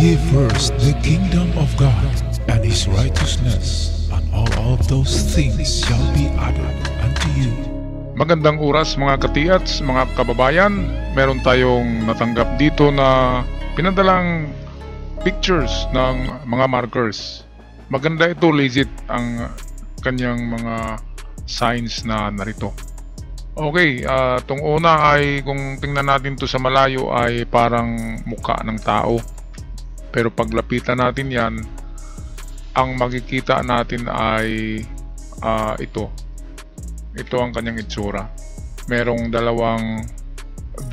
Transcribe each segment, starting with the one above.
ye first the kingdom of God and his righteousness, and all of those things shall be added unto you. Magandang oras mga katiyats, mga kababayan. Meron tayong natanggap dito na pinadalang pictures ng mga markers. Maganda ito, legit ang kanyang mga signs na narito. Okay, itong una ay kung tingnan natin to sa malayo ay parang mukha ng tao. Pero paglapitan natin yan, ang makikita natin ay ito. Ito ang kanyang itsura. Merong dalawang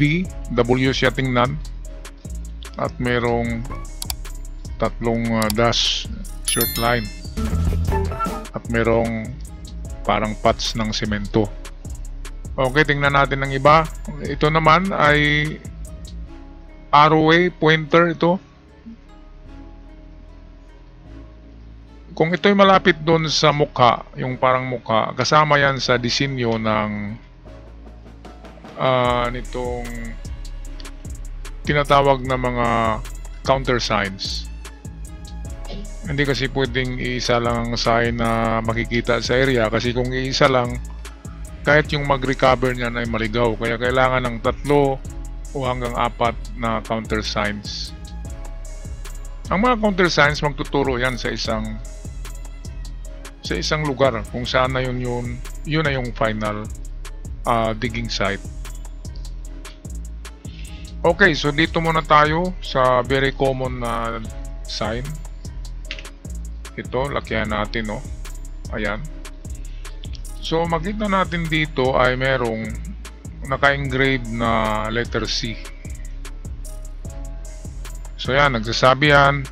V, W siya tingnan. At merong tatlong dash, short line. At merong parang patch ng semento. Okay, tingnan natin ng iba. Ito naman ay arrowway, pointer ito. Kung ito'y malapit doon sa mukha, yung parang mukha, kasama yan sa disenyo ng nitong tinatawag na mga countersigns. Hindi kasi pwedeng iisa lang ang sign na makikita sa area, kasi kung iisa lang, kahit yung mag-recover niyan ay maligaw. Kaya kailangan ng 3 o hanggang 4 na countersigns. Ang mga countersigns, magtuturo yan sa isang lugar kung saan na yun na yung final digging site. Okay, so dito muna tayo sa very common na sign. Ito, lakihan natin, no? Ayan. So makita natin dito ay merong naka-engrave na letter C. So yan, nagsasabi yan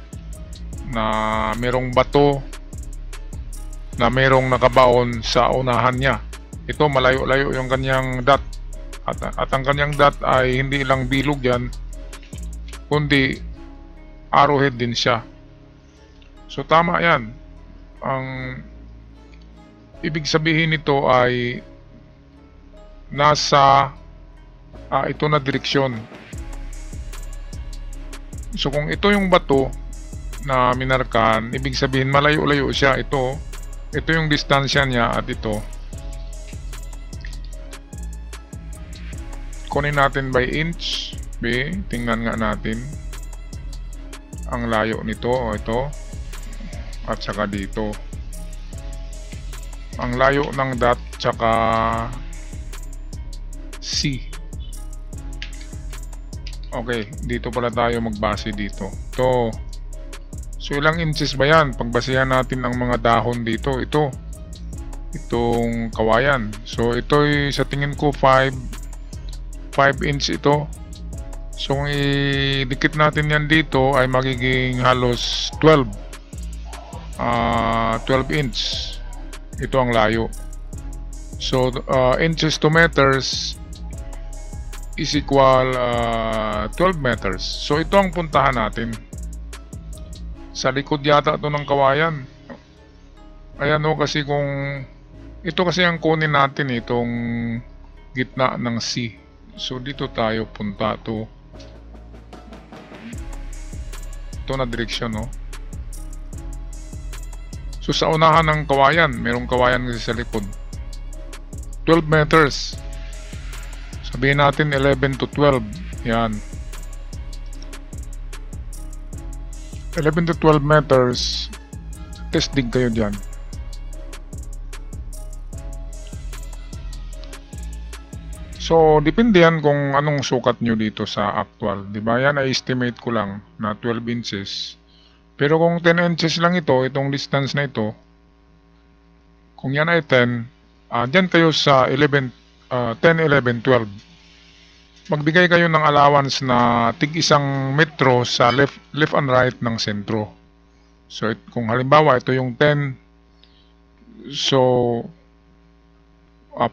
na merong bato na merong nakabaon sa unahan niya. Ito, malayo-layo yung kanyang dot. At ang kanyang dot ay hindi lang bilog yan, kundi arrowhead din siya. So tama yan. Ang ibig sabihin nito ay nasa ito na direksyon. So kung ito yung bato na minarkan, ibig sabihin malayo-layo siya. Ito yung distansya niya at ito. Kunin natin by inch. B, tingnan nga natin ang layo nito. Ito at saka dito. Ang layo ng dot tsaka C. Okay, dito pala tayo magbase dito. Ito. So ilang inches ba yan? Pagbasihan natin ang mga dahon dito. Itong kawayan. So ito'y sa tingin ko 5 inch ito. So kung idikit natin yan dito ay magiging halos 12 inch. Ito ang layo. So inches to meters is equal 12 meters. So ito ang puntahan natin. Sa likod yata ito ng kawayan. Ayan o, kasi kung ito kasi ang kunin natin, itong gitna ng C. So dito tayo punta to. Ito na direksyon, no? So sa unahan ng kawayan, merong kawayan kasi sa likod. 12 meters. Sabihin natin 11 to 12. Yan. 11 to 12 meters. Test dig kayo dyan. So, depende yan kung anong sukat nyo dito sa actual. Diba? Yan ay estimate ko lang na 12 inches. Pero kung 10 inches lang ito, itong distance na ito, kung yan ay 10, dyan kayo sa 10, 11, 12. Magbigay kayo ng allowance na tig 1 metro sa left and right ng sentro. So, kung halimbawa ito yung 10, so,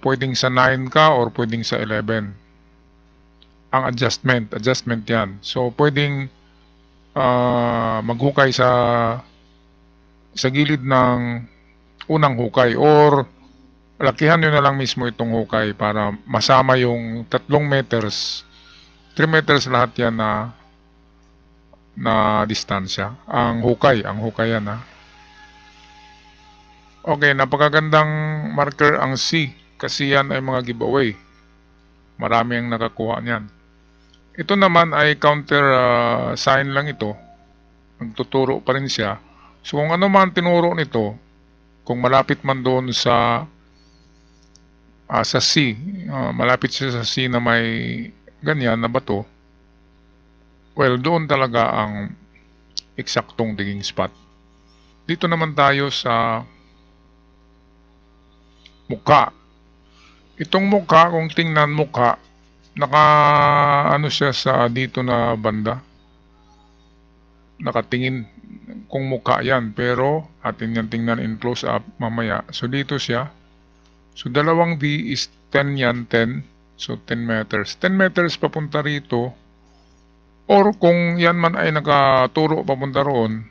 pwedeng sa 9 ka or pwedeng sa 11. Ang adjustment yan. So, pwedeng maghukay sa gilid ng unang hukay or lakihan nyo na lang mismo itong hukay para masama yung 3 meters. 3 meters lahat yan na na distansya. Ang hukay yan ha. Okay, napakagandang marker ang C kasi yan ay mga giveaway. Marami ang nakakuha niyan. Ito naman ay counter sign lang ito. Nagtuturo pa rin siya. So kung ano man tinuro nito, kung malapit man doon sa C, malapit siya sa C na may ganyan na bato, well, doon talaga ang eksaktong digging spot. Dito naman tayo sa mukha. Itong mukha, kung tingnan mukha, ano siya sa dito na banda. Nakatingin kung mukha yan, pero atin yan tingnan in close up mamaya. So dito siya. So dalawang D is 10 yan, 10. So 10 meters. 10 meters papunta rito. Or kung yan man ay nakaturo papunta roon,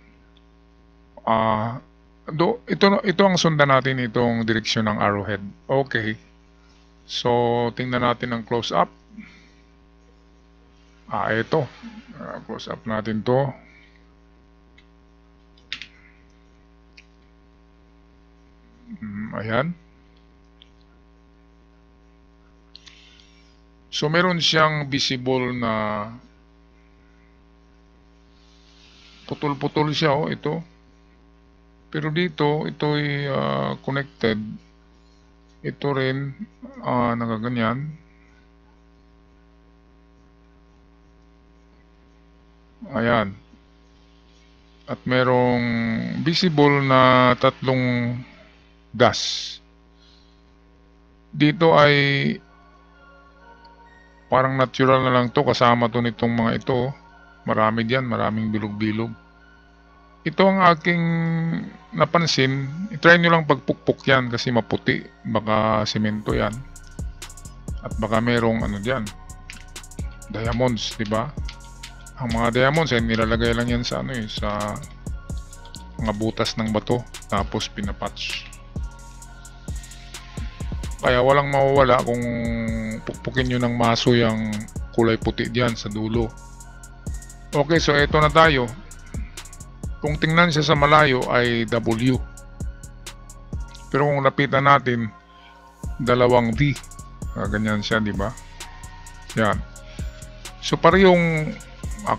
ito ang sundan natin, itong direksyon ng arrowhead. Okay. So tingnan natin ang close up. Ito. Close up natin to. Ayan. So meron siyang visible na putol-putol siya, ito. Pero dito, ito ay connected. Ito rin nakaganyan. Ayan. At merong visible na tatlong gas. Dito ay parang natural na lang to, kasama to nitong mga ito. Marami diyan, maraming bilog-bilog. Ito ang aking napansin. I-try nyo lang pagpukpok yan kasi maputi. Baka semento yan. At baka merong ano diyan, diamonds, di ba? Ang mga diamonds ay nilalagay lang yan sa sa mga butas ng bato, tapos pinapatch. Kaya walang mawawala kung pukpukin nyo ng maso yung kulay puti diyan sa dulo. Okay, so ito na tayo. Kung tingnan siya sa malayo ay W. Pero kung lapitan natin, dalawang V. Ganyan siya, di ba? Yan. So parehong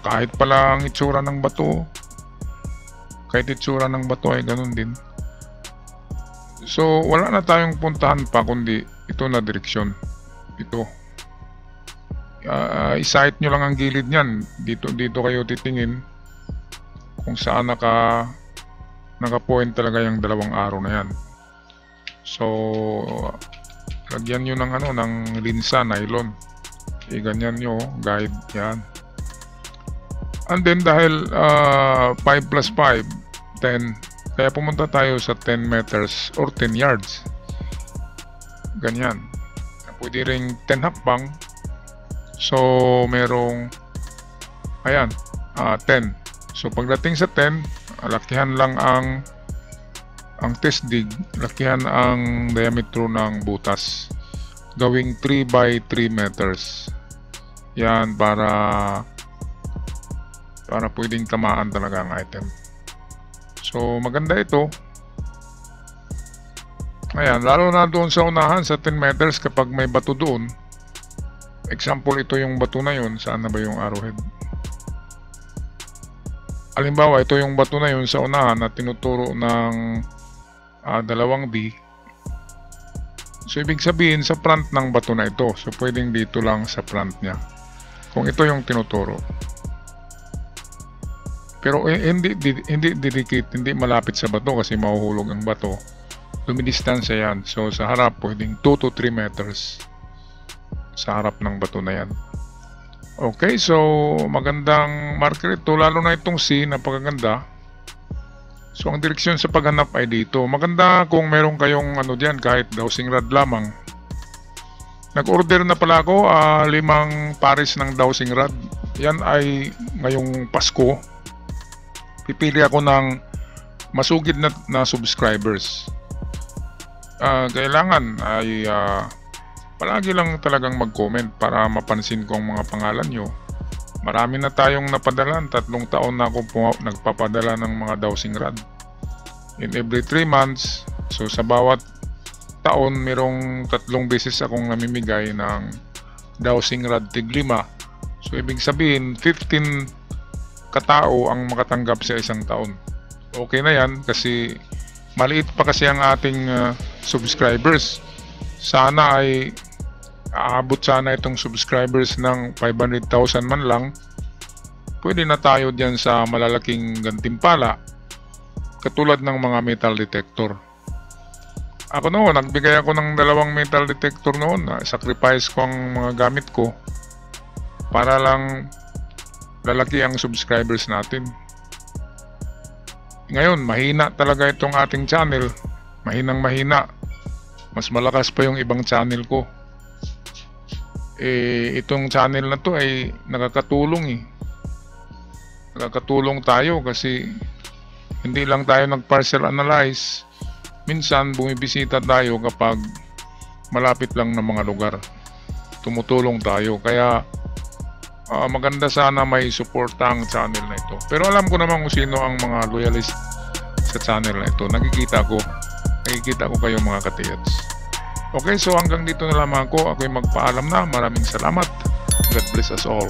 kahit pala ang itsura ng bato, kahit itsura ng bato ay ganun din. So wala na tayong puntahan pa kundi ito na direksyon. Ito. I-sight nyo lang ang gilid niyan. Dito kayo titingin kung saan naka-point talaga yung dalawang arrow na yan. So lagyan nyo ng ng linsa, nylon. Ganyan nyo, guide yan. And then dahil 5 plus 5, 10, kaya pumunta tayo sa 10 meters or 10 yards. Ganyan. Pwede ring 10 hakbang. So merong ayan, 10. So pagdating sa 10, lakihan lang ang test dig, lakihan ang diametro ng butas. Gawing 3 by 3 meters. Yan para pwedeng tamaan talaga ang item. So maganda ito. Ayan, lalo na doon sa unahan sa 10 meters kapag may bato doon. Example, ito yung bato na yun. Saan na ba yung arrowhead? Halimbawa, ito yung bato na yun sa unahan na tinuturo ng dalawang D. So ibig sabihin sa front ng bato na ito. So pwedeng dito lang sa front niya kung ito yung tinuturo. Pero hindi didikit, hindi malapit sa bato kasi mahuhulog ang bato. Lumidistansya yan. So sa harap pwedeng 2 to 3 meters sa harap ng bato na yan. Okay, so magandang marker ito, lalo na itong C, napakaganda. So ang direksyon sa paghanap ay dito. Maganda kung meron kayong diyan, kahit dowsing rod lamang. Nag-order na pala ako 5 pares ng dowsing rod. Yan ay ngayong Pasko. Pipili ako ng masugid na subscribers. Kailangan ay palagi lang talagang mag-comment para mapansin ko ang mga pangalan nyo Marami na tayong napadala. 3 taon na ako nagpapadala ng mga dowsing rod. In every 3 months, so sa bawat taon, merong 3 beses akong namimigay ng dowsing rod tig 5. So ibig sabihin, 15 katao ang makatanggap sa isang taon. Okay na yan kasi maliit pa kasi ang ating subscribers. Sana ay aabot sana itong subscribers ng 500,000 man lang. Pwede na tayo dyan sa malalaking gantimpala katulad ng mga metal detector. Ako noon, nagbigay ako ng 2 metal detector noon. Sacrifice ko ang mga gamit ko para lang lalaki ang subscribers natin. Ngayon, mahina talaga itong ating channel. Mahinang mahina. Mas malakas pa yung ibang channel ko. Itong channel na to ay nakakatulong Nakakatulong tayo kasi hindi lang tayo nag-parcel analyze. Minsan bumibisita tayo kapag malapit lang ng mga lugar. Tumutulong tayo. Kaya maganda sana may suporta ang channel na ito. Pero alam ko naman kung sino ang mga loyalist sa channel na ito. Nakikita ko kayo mga katiyats. Okay, so hanggang dito na lamang ako. Ako'y magpaalam na. Maraming salamat. God bless us all.